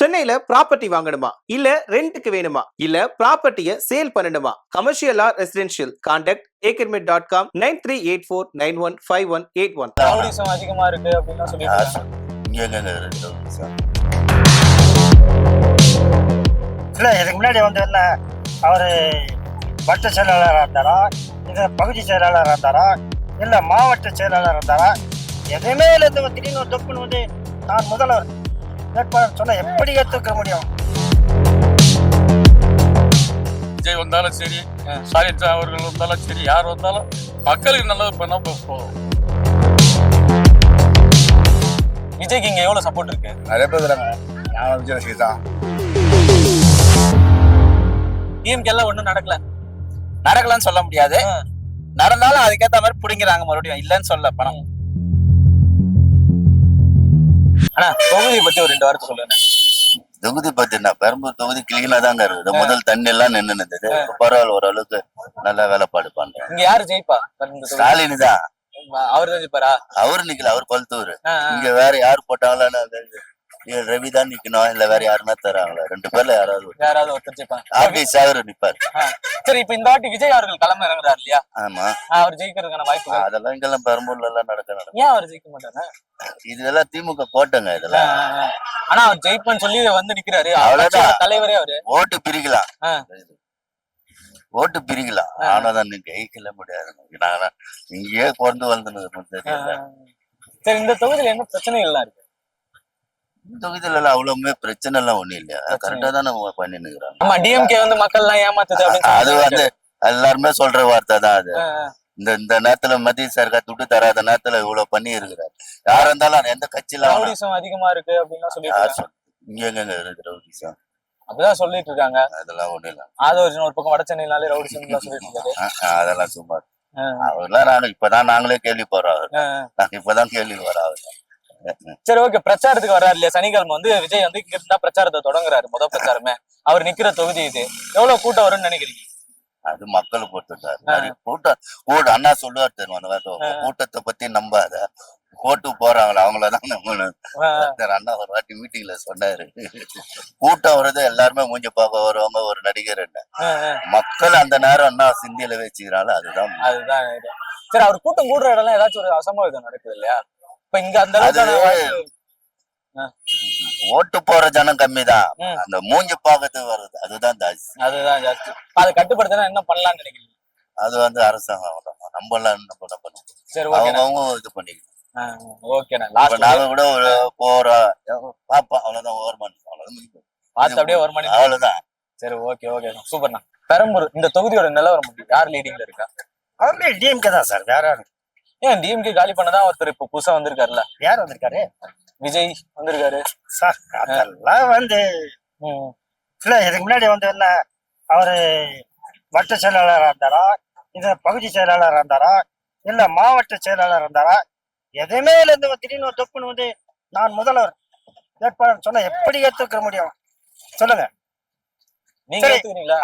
சென்னையில ப்ராப்பர்ட்டி வாங்கணுமா இல்ல ரெண்டுக்கு வேணுமா இல்ல ப்ராப்பர்ட்டியை சேல் பண்ணணுமா commercial R residential contact akermit.com 9384915181. Rowdyism அதிகமா இருக்கு அப்படின்னு சொல்லிட்டு இல்ல இதுக்கு முன்னாடி வந்து என்ன அவரு வட்ட செயலாளராக இருந்தாரா இல்ல பகுதி செயலாளராக இருந்தாரா இல்ல மாவட்ட செயலாளராக இருந்தாரா எதுவுமே இல்லை. இந்த திடீர்னு தொப்புன்னு வந்து நான் முதல்வர் வேட்பாளர் சொன்ன எப்படி ஏற்றுக்க முடியும்? விஜய் வந்தாலும் சரி, ஸ்டாலின் அவர்கள் வந்தாலும் சரி, யார் வந்தாலும் மக்களுக்கு நல்லது பண்ணா போதும். விஜய்க்கு இங்க எவ்வளவு சப்போர்ட் இருக்கு? நிறைய பேர் இருக்கிறாங்க. நான் விஜய் ரசிகர் தான். டிஎம்கே எல்லாம் ஒண்ணும் நடக்கலன்னு சொல்ல முடியாது. நடந்தாலும் அதுக்கேற்ற மாதிரி பிடிங்கிறாங்க மறுபடியும். இல்லைன்னு சொல்ல பணம். ஆனா தொகுதியை பத்தி ஒரு 2 வார்த்தை சொல்லுங்க. தொகுதி பார்த்தீங்கன்னா பெரம்பூர் தொகுதி கிளீனா தாங்க இருக்குது. முதல் தண்ணி எல்லாம் நின்று இருந்தது. பரவாயில்ல, ஓரளவுக்கு நல்லா வேலைப்பாடு பண்றேன். இங்க யாரு ஜெயிப்பா? ஸ்டாலின் தான். அவரு தான் ஜெயிப்பாரா? அவரு நிக்கல, அவர் கொளுத்தூர். இங்க வேற யாரு போட்டாங்களா? ரவி தான் நிக்கணும், இல்ல வேற யாருன்னா தராங்களா? 2 பேர்ல யாராவது ஒருத்தர் ஜெயிப்பாங்க. ஆபீஸ் அவரு நிப்பாரு. சரி, இப்ப இந்த வாட்டி விஜய் அவர்கள் களம் இறங்குறாரு இல்லையா? ஆமா, அவர் ஜெயிக்கிறதுக்கான வாய்ப்பு அதெல்லாம் இங்கெல்லாம் பெரம்பூர்ல எல்லாம் நடக்கும். ஏன் அவர் ஜெயிக்க மாட்டாங்க? இதெல்லாம் திமுக கோட்டைங்க இதெல்லாம். ஆனா அவர் ஜெயிப்பன்னு சொல்லி வந்து நிக்கிறாரு. அவ்வளவுதான் தலைவரே அவரு. ஓட்டு பிரிக்கலாம், ஆனாதான் நீங்க ஜெயிக்கல முடியாது. நான் இங்கேயே பிறந்து வளர்ந்துன்னு. சரி, இந்த தொகுதியில என்ன பிரச்சனைகள்லாம் இருக்கு? தொகுதியில எல்லாம் அவ்வளவுமே பிரச்சனை எல்லாம் ஒண்ணும் இல்லையா? கரெக்டா தான் நம்ம பண்ணின்னு இருக்கிறாங்க. ஆமா, டிஎம்கே வந்து மக்கள் எல்லாம் ஏமாத்துது அது வந்து எல்லாருமே சொல்ற வார்த்தை தான் அது. இந்த நேரத்துல மத்திய சர்க்கார் துட்டு தராத நேரத்துல இவ்வளவு பண்ணி இருக்கிறாரு. யாரா இருந்தாலும் எந்த கட்சியில ரவுடிசம் அதிகமா இருக்கு அப்படின்னு சொல்லிட்டு இங்க எங்க இருக்கு ரவுடிசம்? அப்படிதான் சொல்லிட்டு இருக்காங்க. அதெல்லாம் ஒண்ணு இல்ல. அது ஒரு பக்கம் வட சென்னையினாலே ரவுடிசம் சொல்லிட்டு இருக்காரு. அதெல்லாம் சும்மா அவர்லாம் இப்பதான் நாங்களே கேள்விப்படுறோம். நாங்க இப்பதான் கேள்வி வரோம். சரி, ஓகே. பிரச்சாரத்துக்கு வர்றாரு இல்லையா? சனிக்கிழமை வந்து விஜய் வந்து இங்க இருந்தா பிரச்சாரத்தை தொடங்குறாரு. முதல் பிரச்சாரமே அவர் நிக்கிற தொகுதி இது. எவ்வளவு கூட்டம் வரும்னு நினைக்கிறீங்க? அது மக்களை பொறுத்துட்டாரு. கூட்டம் அண்ணா சொல்லுவார் தெரியுமா, கூட்டத்தை பத்தி நம்பாத, கோட்டு போறாங்களா அவங்களதான் நம்ம. அண்ணா ஒரு வாட்டி மீட்டிங்ல சொன்னாரு, கூட்டம் வருது எல்லாருமே மூஞ்சி பார்க்க வருவாங்க ஒரு நடிகர். என்ன மக்கள் அந்த நேரம் அண்ணா சிந்தியில வச்சுக்கிறாங்க. அதுதான். சரி, அவர் கூட்டம் கூடுற இடம் ஏதாச்சும் ஒரு அசம்பாவிதம் நடக்குது இல்லையா? இப்ப இங்க அந்த ஓட்டு போற ஜனம் கம்மிதான், அந்த மூஞ்சி பாக்கத்து வருது அதுதான் ஜாஸ்தி. அதை கட்டுப்படுத்தினா என்ன பண்ணலாம்னு நினைக்கிறீங்க? அது வந்து அரசாங்கம் நம்ம எல்லாம் என்ன பண்ணுவோம்? சரி, அவங்க இது பண்ணிக்கணும். நாங்க கூட போறோம் பாப்போம், அவ்வளவுதான். அப்படியே அவ்வளவுதான். சரி, ஓகே சூப்பர்ண்ணா. பெரம்பூர் இந்த தொகுதியோட நிலவரம் யார் லீடிங்ல இருக்கா? அவருமே டிஎம்கே தான் சார். வேற ஏன் டிஎம்கே காலி பண்ணதான் ஒருத்தர் இப்ப புதுசா வந்திருக்காருல்ல? யார் வந்திருக்காரு? விஜய் வந்திருக்காரு சார். அதெல்லாம் வந்து இல்ல இதுக்கு முன்னாடி வந்து என்ன அவரு வட்ட செயலாளராக இருந்தாரா இல்ல பகுதி செயலாளராக இருந்தாரா இல்ல மாவட்ட செயலாளராக இருந்தாரா எதுவுமே இல்லை. இந்த திடீர்னு தொப்புன்னு வந்து நான் முதல்வர் வேட்பாளர் சொன்ன எப்படி ஏற்றுக்க முடியும்? சொல்லுங்க. நீங்க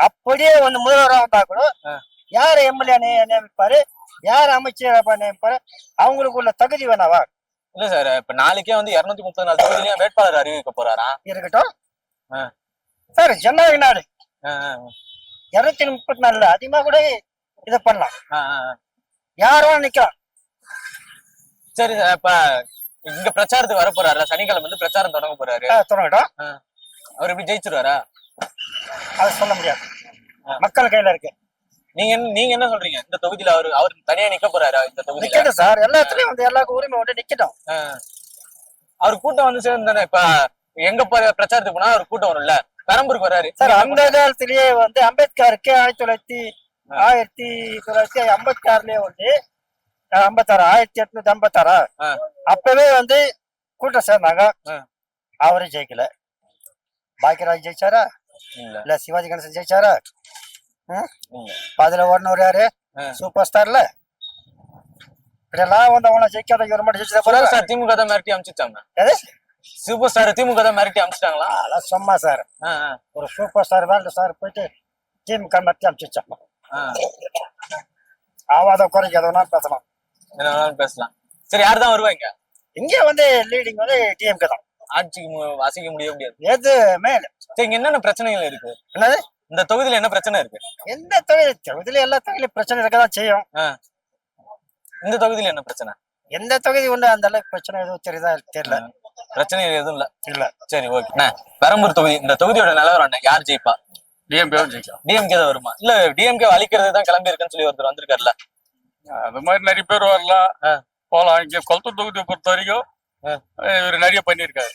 அப்படியே வந்து முதல்வராக வந்தா கூட யார் எம்எல்ஏ நியமிப்பாரு, யார் அமைச்சர் நியமிப்பாரு? அவங்களுக்கு உள்ள தகுதி வேணாவா? இல்ல சார், இப்ப நாளைக்கே வந்து 234 தொகுதியிலயும் வேட்பாளர் அறிவிக்க போறாரா? இருக்கட்டும் சார், ஜனநாயக நாடு. 234 அதிகமா கூட இதை பண்ணலாம், யாரும் நிக்கலாம். சரி சார், இப்ப இங்க பிரச்சாரத்துக்கு வர போறாரு, சனிக்கிழமை வந்து பிரச்சாரம் தொடங்க போறாரு. தொடங்கட்டும். அவர் எப்படி ஜெயிச்சிருவாரா? அது சொல்ல முடியாது, மக்கள் கையில இருக்கு. நீங்க என்ன சொல்றீங்க? இந்த தொகுதியில அவர் தனியா நிக்க போறாரு? இந்த தொகுதியில நிக்கட்டும் சார், எல்லாத்துலயும் வந்து எல்லாருக்கும் உரிமை உண்டு, நிக்கட்டும். அவர் கூட்டம் வந்து சேர்ந்தானே. இப்ப எங்க பிரச்சாரத்துக்கு போனா அவர் கூட்டம் வரும்ல, பெரம்பூருக்கு வராரு சார். அந்த காலத்திலேயே வந்து அம்பேத்கருக்கு 1956 வந்து 1856 அப்பவே வந்து கூட்டம் சேர்ந்தாங்க. அவரு ஜெயிக்கல. பாக்கியராஜ் ஜெயிச்சாரா இல்ல சிவாஜி கணேசன் ஜெயிச்சாரா? அதுல ஒன்னொரு யாரு சூப்பர் ஸ்டார்ல இதெல்லாம் வந்து அவங்கள ஜெயிக்காத இவர் மட்டும் ஜெயிச்சா சார். திமுக தான் மிரட்டி அமிச்சிட்டாங்க. சூப்பர் ஸ்டார் திமுக தான் மிரட்டி அமிச்சிட்டாங்களா? அதெல்லாம் சும்மா சார். ஒரு சூப்பர் ஸ்டார் தான் சார் போயிட்டு திமுக மிரட்டி அமிச்சிச்சாங்க. ஆவாத குறைக்கு எதனா பேசலாம், என்ன வேணாலும் பேசலாம். சரி, யார் தான் வருவாங்க? இங்க வந்து லீடிங் வந்து டிஎம்கே தான். வாசிக்க முடியாது. எதுவுமே இல்ல. சரி, இங்க என்னென்ன பிரச்சனைகள் இருக்கு? என்னது? இந்த தொகுதியில என்ன பிரச்சனை இருக்கு? எந்த தொகுதியில எல்லா தொகுதியிலும் பிரச்சனை இருக்கதான் செய்யும். இந்த தொகுதியில என்ன பிரச்சனை? எந்த தொகுதி உண்டு அந்த அளவுக்கு பிரச்சனை எதுவும் தெரியுதா தெரியல. பிரச்சனை எதுவும் இல்ல. சரி, ஓகே. பெரம்பூர் தொகுதி, இந்த தொகுதியோட நிலவரம் என்ன? யார் ஜெயிப்பா? டிஎம்கே ஜெயிக்கலாம். டிஎம்கே தான் வருமா? இல்ல டிஎம்கே அழிக்கிறது தான் கிளம்பி இருக்குன்னு சொல்லி ஒருத்தர் வந்திருக்காருல்ல. அது மாதிரி நிறைய பேர் வரலாம், போலாம். இங்க கொளத்தூர் தொகுதியை பொறுத்த வரைக்கும் இவர் நிறைய பண்ணியிருக்காரு.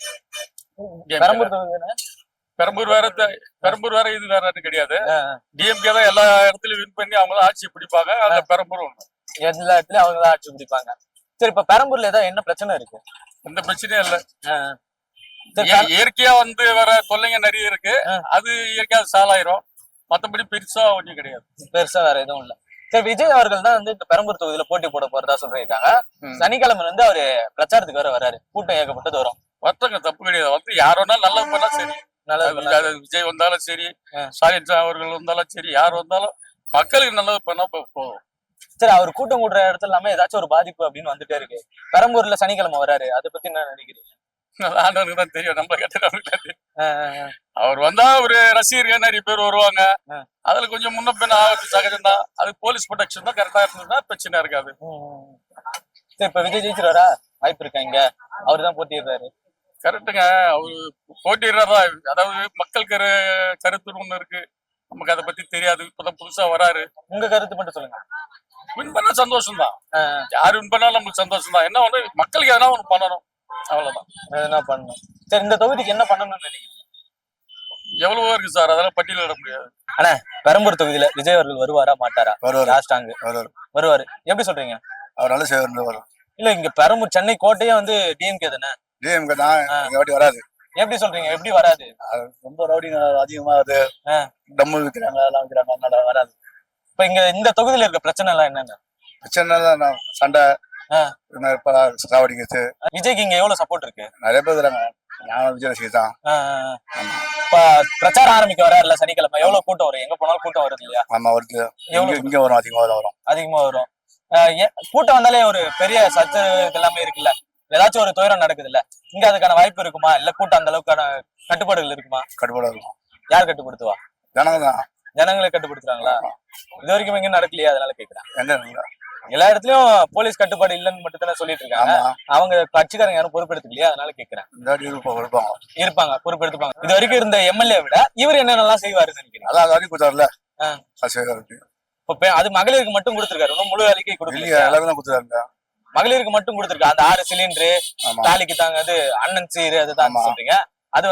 பெரம்பூர் தொகுதி பெரம்பூர் வேற இது வேறன்னு கிடையாது. டிஎம்கே தான் எல்லா இடத்துலயும் வின் பண்ணி அவங்க தான் ஆட்சி பிடிப்பாங்க. அந்த பெரம்பூர் எல்லா இடத்துலயும் அவங்க தான் ஆட்சி பிடிப்பாங்க. சரி, இப்ப பெரம்பூர்ல ஏதாவது என்ன பிரச்சனை இருக்கு? எந்த பிரச்சனையும் இல்ல. இயற்கையா வர தொல்லைங்க நிறைய இருக்கு. அது இயற்கையா சாலாயிரும். மத்தபடி பெருசா ஒண்ணும் கிடையாது. பெருசா வேற எதுவும் இல்ல. சரி, விஜய் அவர்கள் தான் இந்த பெரம்பூர் தொகுதியில போட்டி போட போறதா சொல்லிருக்காங்க. சனிக்கிழமை அவரு பிரச்சாரத்துக்கு வராரு. கூட்டம் ஏகப்பட்டது வரும். ஒருத்தங்க தப்பு கிடையாது. யார் வேணாலும் நல்லது பண்ணா சரி. விஜய் வந்தாலும் சரி, ஸ்டாலின் அவர்கள் வந்தாலும் சரி, யார் வந்தாலும் மக்களுக்கு நல்லது பண்ணா போதும். சரி, அவர் கூட்டம் கூடுற இடத்துல இல்லாம ஏதாச்சும் ஒரு பாதிப்பு அப்படின்னு வந்துட்டே இருக்கு. பெரம்பூர்ல சனிக்கிழமை வராரு, அதை பத்தி என்ன நினைக்கிறீங்க? ஆண்டவனுக்கு தான் தெரியும், நம்ம கேட்டு. அவர் வந்தா ஒரு ரசிகர்கள் நிறைய பேர் வருவாங்க. அதுல கொஞ்சம் முன்ன பின்ன ஆகிறது சகஜம் தான். அது போலீஸ் ப்ரொடெக்ஷன் தான் கரெக்டா இருந்ததுன்னா பிரச்சனை இருக்காது. சரி, இப்ப விஜய் ஜெயிச்சிருவாரா? வாய்ப்பு இருக்கா? இங்க அவரு தான் போட்டிடுறாரு. கரெக்டுங்க, அவரு போட்டிடுறாரா? அதாவது மக்கள் கருத்து ஒண்ணு இருக்கு, நமக்கு அதை பத்தி தெரியாது. இப்பதான் புதுசா வராரு. உங்க கருத்து மட்டும் சொல்லுங்க. வின் பண்ணா சந்தோஷம் தான். யாரு வின் பண்ணாலும் நம்மளுக்கு சந்தோஷம் தான். என்ன ஒண்ணு, மக்களுக்கு எதனா ஒண்ணு பண்ணணும், அவ்வளவுதான். எதனா பண்ணணும். சரி, இந்த தொகுதிக்கு என்ன பண்ணணும்னு நினைக்கிறீங்க? எவ்வளவோ இருக்கு சார், அதெல்லாம் பட்டியலிட முடியாது. ஆனா பெரம்பூர் தொகுதியில விஜய் அவர்கள் வருவாரா மாட்டாரா? வருவாரு. எப்படி சொல்றீங்க? அவர் நல்ல சேவை வரும். இல்ல, இங்க பெரம்பூர் சென்னை கோட்டையே டிஎம்கே தானே. டிஎம்கே தான். வாட்டி வராது. எப்படி சொல்றீங்க? எப்படி வராது? ரொம்ப ரவுடி அதிகமா அது டம்மு விற்கிறாங்க, அதெல்லாம் விற்கிறாங்க, அதனால வராது. இப்ப இங்க இந்த தொகுதியில இருக்க பிரச்சனை எல்லாம் என்னென்ன பிரச்சனை? சண்டை, சாவடிக்கிறது. விஜய்க்கு இங்க எவ்வளவு சப்போர்ட் இருக்கு? நிறைய பேர் இருக்கிறாங்க. நான் விஜய் ரசிகர் தான். இப்ப பிரச்சாரம் ஆரம்பிக்க வராருல சனிக்கிழமை, எவ்வளவு கூட்டம் வரும்? எங்க போனாலும் கூட்டம் வருது இல்லையா? ஆமா, வருது. இங்க வரும், அதிகமா வரும். கூட்டம் வந்தாலே ஒரு பெரிய சத்து எல்லாமே இருக்குல்ல, ஏதாச்சும் ஒரு துயரம் நடக்குது இல்ல, இங்க அதுக்கான வாய்ப்பு இருக்குமா? இல்ல கூட்டம் அந்த அளவுக்கான கட்டுப்பாடுகள் இருக்குமா? கட்டுப்பாடு இருக்கும். யார் கட்டுப்படுத்துவா? ஜனங்க தான். ஜனங்களே கட்டுப்படுத்துறாங்களா? இது வரைக்கும் எங்க நடக்கலையா? அதனால கேக்குறேன். எங்க எல்லா இடத்துலயும் போலீஸ் கட்டுப்பாடு இல்லன்னு மட்டும் தானே சொல்லிட்டு இருக்காங்க. அவங்க கட்சிக்காரங்க யாரும் பொறுப்பெடுத்துக்கலையா? அதனால கேக்குறேன். இருப்பாங்க, பொறுப்பெடுத்துப்பாங்க. இது வரைக்கும் இருந்த எம்எல்ஏ விட இவர் என்னென்னலாம் செய்வாருன்னு நினைக்கிறேன். அதான் கொடுத்தாருல. இப்ப அது மகளிருக்கு மட்டும் கொடுத்திருக்காரு, இன்னும் முழு வேலைக்கு கொடுக்கல. எல்லாரும் கொடுத்தாருங்க. மகளிருக்கு மட்டும் கொடுத்திருக்காரு. அந்த 6 சிலிண்டரு, தாலிக்கு தாங்க, அது அண்ணன் சீரு, அதுதான் சொல்றீங்க. அது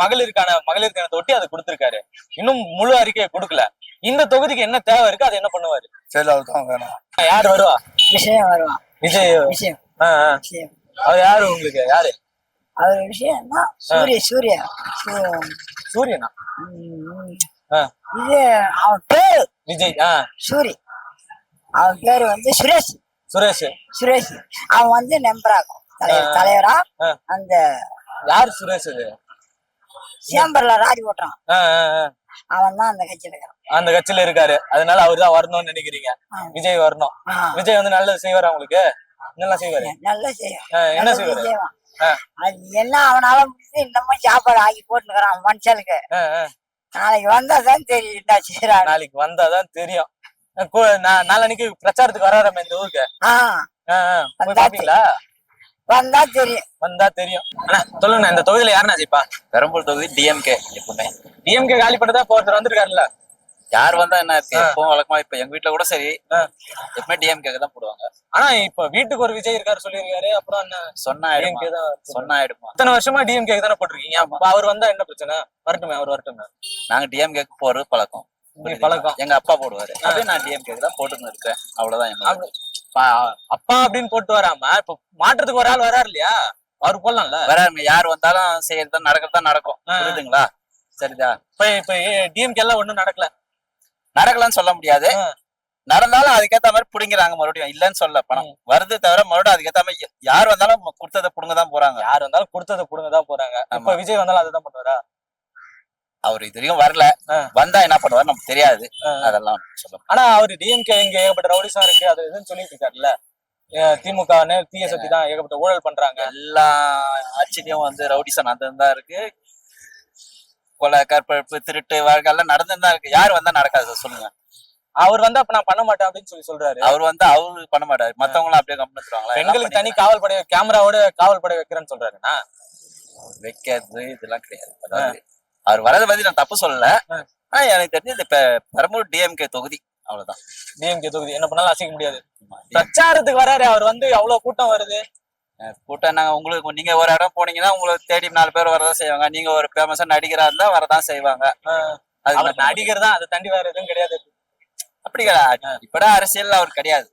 மகளிருக்கான தொட்டி அதை கொடுத்திருக்காரு. இன்னும் முழு அறிக்கையை கொடுக்கல. இந்த தொகுதிக்கு என்ன தேவை இருக்கு, அதை என்ன பண்ணுவாரு? யாரு வருவா? விஷயம் வருவான். விஜய். விஷயம். அவர் யாரு உங்களுக்கு? யாரு அவர்? விஷயம்னா சூரியனா? இது அவன் பேரு விஜய். சூரி. அவன் பேரு சுரேஷ். அவன் நம்பராகும் தலைவரா. அந்த யார் சுரேஷ்? சேம்பர்ல ராஜி ஓட்டுறான். அவன் தான் அந்த கட்சியில இருக்காரு. அதனால அவரு தான் வரணும்னு நினைக்கிறீங்க? விஜய் வரணும். விஜய் நல்லது செய்வாரா உங்களுக்கு? நல்லா செய்வாரு. நல்லா செய்யும். என்ன செய்வாரு? அது என்ன அவனால முடிஞ்சு இன்னமும் சாப்பாடு ஆக்கி போட்டுக்கிறான் மனுஷனுக்கு. நாளைக்கு வந்தாதான் தெரியும். நாளைக்கு வந்தாதான் தெரியும். நாளைக்கு பிரச்சாரத்துக்கு வராம இந்த ஊருக்கு பாப்பீங்களா? வந்தா தெரியும். சொல்லுங்க, இந்த தொகுதியில யாருன்னா ஜெயிப்பா? பெரம்பூர் தொகுதி டிஎம்கே. எப்பவுமே டிஎம்கே காலி பண்ணதா ஒருத்தர் வந்திருக்காருல்ல. யார் வந்தா என்ன இருக்கு? எப்பவும் வழக்கமா இப்ப எங்க வீட்டுல கூட சரி, எப்பவுமே டிஎம்கே தான் போடுவாங்க. ஆனா இப்ப வீட்டுக்கு ஒரு விஜய் இருக்காரு சொல்லிருக்காரு. அப்புறம் என்ன சொன்னா ஆயிடுமா? இத்தனை வருஷமா டிஎம்கே தானே போட்டிருக்கீங்க. அவர் வந்தா என்ன பிரச்சனை? வரட்டுமே, அவர் வரட்டுமே. நாங்க டிஎம்கேக்கு போறது பழக்கம். எங்க அப்பா போடுவாரு. அப்படியே நான் டிஎம்கே தான் போட்டுன்னு இருக்கேன். அவ்வளவுதான். அப்பா அப்படின்னு போட்டு வராம இப்ப மாற்றத்துக்கு ஒரு ஆள் வராரு இல்லையா, அவரு போடலாம்ல. வராருங்க. யார் வந்தாலும் செய்யறதுதான் நடக்கிறதா நடக்கும். புரியுதுங்களா? சரிதா? இப்ப டிஎம்கே எல்லாம் ஒண்ணும் நடக்கலாம்னு சொல்ல முடியாது. நடந்தாலும் அதுக்கேத்த மாதிரி புடிங்கிறாங்க. மறுபடியும் இல்லன்னு சொல்ல, பணம் வருது தவிர மறுபடியும் அதுக்கேத்த மாதிரி யார் வந்தாலும் கொடுத்ததை புடுங்கதான் போறாங்க. யார் வந்தாலும் கொடுத்ததை புடுங்கதான் போறாங்க. இப்ப விஜய் வந்தாலும் அதுதான் பண்ணுவாரா? அவர் இது வரைக்கும் வரல. வந்தா என்ன பண்ணுவாரு நமக்கு தெரியாது. அதெல்லாம் சொல்ல. ஆனா அவரு டிஎம்கே இங்க ஏகப்பட்ட ரவுடிசம் இருக்கு, அது இதுன்னு சொல்லிட்டு இருக்காருல்ல. திமுக தீய சக்தி தான் ஏகப்பட்ட ஊழல் பண்றாங்க. எல்லா ஆட்சியிலயும் வந்து ரவுடிசன் நடந்துதான் இருக்கு. கொலை, கற்பழிப்பு, திருட்டு வாழ்க்கை எல்லாம் நடந்துதான் இருக்கு. யாரு வந்தா நடக்காது சொல்லுங்க. அவர் வந்து அப்ப நான் பண்ண மாட்டேன் அப்படின்னு சொல்றாரு. அவர் வந்து அவரு பண்ண மாட்டாரு, மத்தவங்களும் அப்படியே கம்மிட்டுருவாங்களா? பெண்களுக்கு தனி காவல் படை, கேமராவோட காவல் படை வைக்கிறேன்னு சொல்றாருண்ணா. வைக்கிறது இதெல்லாம் கிடையாது. அதாவது அவர் வரதை பத்தி நான் தப்பு சொல்லல. எனக்கு தெரிஞ்சு இந்த பெரம்பூர் டிஎம்கே தொகுதி அவ்வளவுதான். டிஎம்கே தொகுதி என்ன பண்ணாலும் அசைக்க முடியாது. பிரச்சாரத்துக்கு வராரு அவர் வந்து அவ்வளவு கூட்டம் வருது. கூட்டம் நாங்க உங்களுக்கு நீங்க ஒரு இடம் போனீங்கன்னா உங்களுக்கு தேடி 4 பேர் வரதான் செய்வாங்க. நீங்க ஒரு ஃபேமஸா நடிகரா இருந்தா வரதான் செய்வாங்க. அவர் நடிகர் தான், அதை தாண்டி வேற எதுவும் கிடையாது. அப்படி கிடையாது. இப்பதான் அரசியல் அவர் கிடையாது.